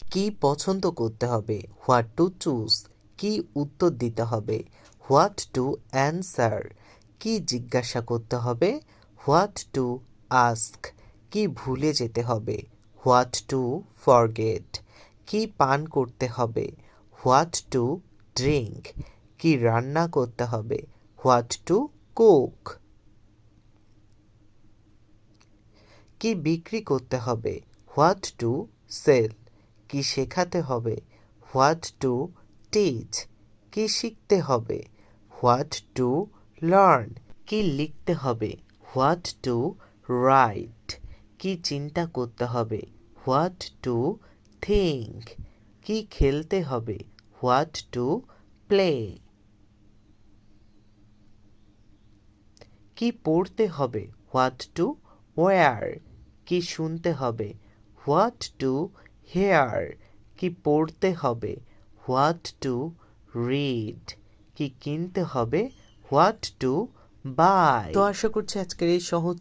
কি পছন্দ করতে হবে, হোয়াট টু চুজ। কি উত্তর দিতে হবে, হোয়াট টু অ্যান্সার। কি জিজ্ঞাসা করতে হবে, হোয়াট টু আস্ক। কি ভুলে যেতে হবে, হোয়াট টু ফরগেট। কি পান করতে হবে, হোয়াট টু ড্রিঙ্ক। কি রান্না করতে হবে, হোয়াট টু কুক। কি বিক্রি করতে হবে, হোয়াট টু সেল। কি শেখাতে হবে, হোয়াট টু টিচ। কি শিখতে হবে, হোয়াট টু লার্ন। কি লিখতে হবে, হোয়াট টু রাইট। কি চিন্তা করতে হবে, হোয়াট টু থিঙ্ক। কি খেলতে হবে, হোয়াট টু প্লে। কি পড়তে হবে, হোয়াট টু ওয়্যার। কি শুনতে হবে, হোয়াট টু হেয়ার। কি পড়তে হবে, হোয়াট টু রিড। কি কিনতে হবে, হোয়াট টু বাই। তো আশা করছি আজকের এই সহজ